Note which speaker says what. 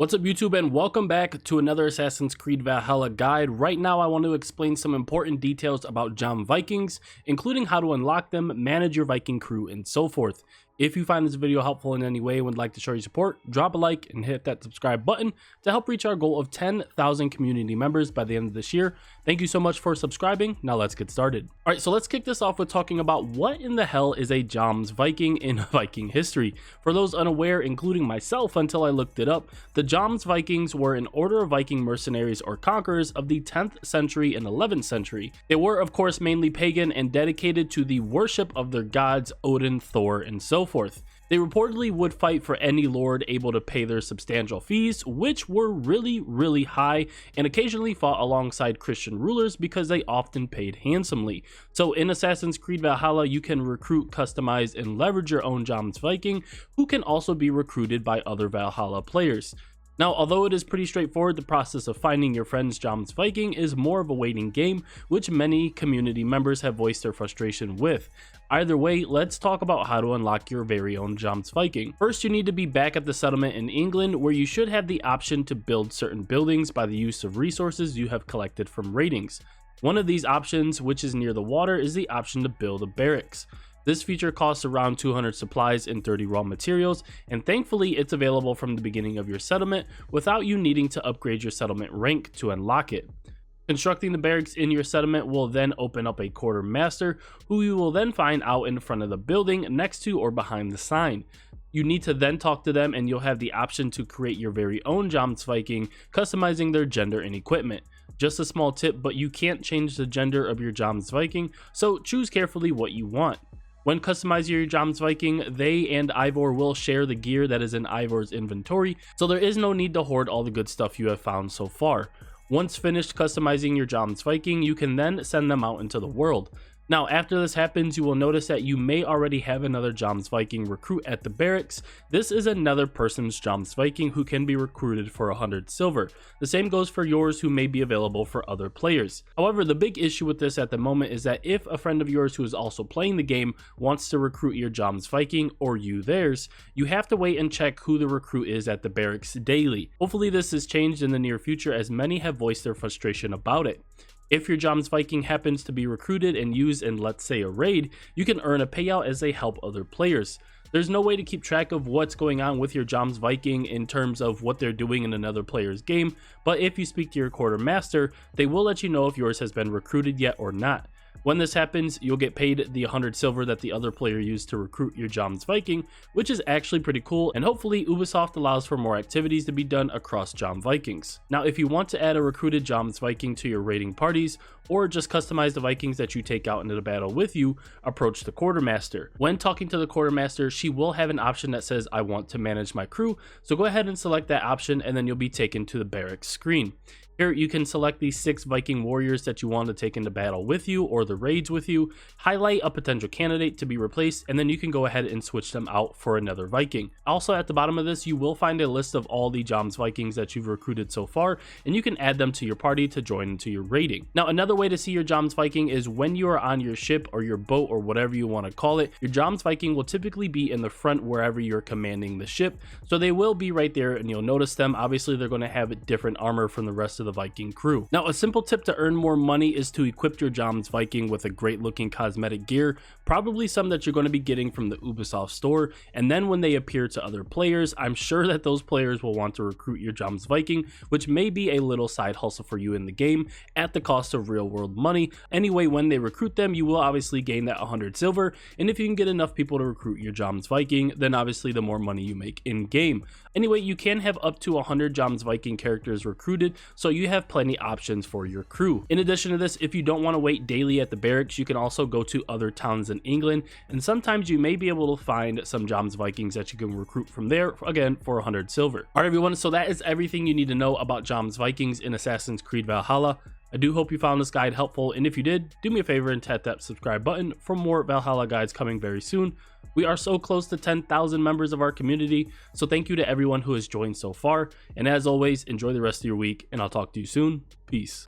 Speaker 1: What's up YouTube, and welcome back to another Assassin's Creed Valhalla guide. Right now I want to explain some important details about Jomsvikings, including how to unlock them, manage your Viking crew, and so forth. If you find this video helpful in any way and would like to show your support, drop a like and hit that subscribe button to help reach our goal of 10,000 community members by the end of this year. Thank you so much for subscribing. Now let's get started. Alright, so let's kick this off with talking about what in the hell is a Jomsviking in Viking history. For those unaware, including myself until I looked it up, the Jomsvikings were an order of Viking mercenaries or conquerors of the 10th century and 11th century. They were of course mainly pagan and dedicated to the worship of their gods Odin, Thor, and so forth. They reportedly would fight for any lord able to pay their substantial fees, which were really high, and occasionally fought alongside Christian rulers because they often paid handsomely. So in Assassin's Creed Valhalla, you can recruit, customize, and leverage your own Jomsviking, who can also be recruited by other Valhalla players. Now, although it is pretty straightforward, the process of finding your friend's Jomsviking is more of a waiting game, which many community members have voiced their frustration with. Either way, let's talk about how to unlock your very own Jomsviking. First, you need to be back at the settlement in England, where you should have the option to build certain buildings by the use of resources you have collected from ratings. One of these options, which is near the water, is the option to build a barracks. This feature costs around 200 supplies and 30 raw materials, and thankfully it's available from the beginning of your settlement without you needing to upgrade your settlement rank to unlock it. Constructing the barracks in your settlement will then open up a quartermaster, who you will then find out in front of the building next to or behind the sign. You need to then talk to them and you'll have the option to create your very own Jomsviking, customizing their gender and equipment. Just a small tip, but you can't change the gender of your Jomsviking, so choose carefully what you want. When customizing your Jomsviking, they and Eivor will share the gear that is in Eivor's inventory, so there is no need to hoard all the good stuff you have found so far. Once finished customizing your Jomsviking, you can then send them out into the world. Now, after this happens, you will notice that you may already have another Jomsviking recruit at the barracks. This is another person's Jomsviking who can be recruited for 100 silver. The same goes for yours, who may be available for other players. However, the big issue with this at the moment is that if a friend of yours who is also playing the game wants to recruit your Jomsviking, or you theirs, you have to wait and check who the recruit is at the barracks daily. Hopefully this is changed in the near future, as many have voiced their frustration about it. If your Jomsviking happens to be recruited and used in, let's say, a raid, you can earn a payout as they help other players. There's no way to keep track of what's going on with your Jomsviking in terms of what they're doing in another player's game, but if you speak to your quartermaster, they will let you know if yours has been recruited yet or not. When this happens, you'll get paid the 100 silver that the other player used to recruit your Jomsviking, which is actually pretty cool, and hopefully Ubisoft allows for more activities to be done across Jomsvikings. Now, if you want to add a recruited Jomsviking to your raiding parties, or just customize the Vikings that you take out into the battle with you, approach the quartermaster. When talking to the quartermaster, she will have an option that says, I want to manage my crew, so go ahead and select that option, and then you'll be taken to the barracks screen. Here you can select the 6 Viking warriors that you want to take into battle with you or the raids with you, highlight a potential candidate to be replaced, and then you can go ahead and switch them out for another Viking. Also, at the bottom of this, you will find a list of all the Jomsvikings that you've recruited so far, and you can add them to your party to join into your raiding. Now, another way to see your Jomsviking is when you are on your ship or your boat or whatever you want to call it. Your Jomsviking will typically be in the front wherever you're commanding the ship, so they will be right there and you'll notice them. Obviously, they're going to have different armor from the rest of the Viking crew. Now, a simple tip to earn more money is to equip your Jomsviking with a great looking cosmetic gear, probably some that you're going to be getting from the Ubisoft store, and then when they appear to other players, I'm sure that those players will want to recruit your Jomsviking, which may be a little side hustle for you in the game at the cost of real world money. Anyway, when they recruit them, you will obviously gain that 100 silver, and if you can get enough people to recruit your Jomsviking, then obviously the more money you make in game. Anyway, you can have up to 100 Jomsviking characters recruited, so you have plenty options for your crew. In addition to this, if you don't want to wait daily at the barracks, you can also go to other towns in England, and sometimes you may be able to find some Jomsvikings that you can recruit from there, again for 100 silver. Alright everyone, so that is everything you need to know about Jomsvikings in Assassin's Creed Valhalla. I do hope you found this guide helpful, and if you did, do me a favor and tap that subscribe button for more Valhalla guides coming very soon. We are so close to 10,000 members of our community, so thank you to everyone who has joined so far, and as always, enjoy the rest of your week, and I'll talk to you soon. Peace.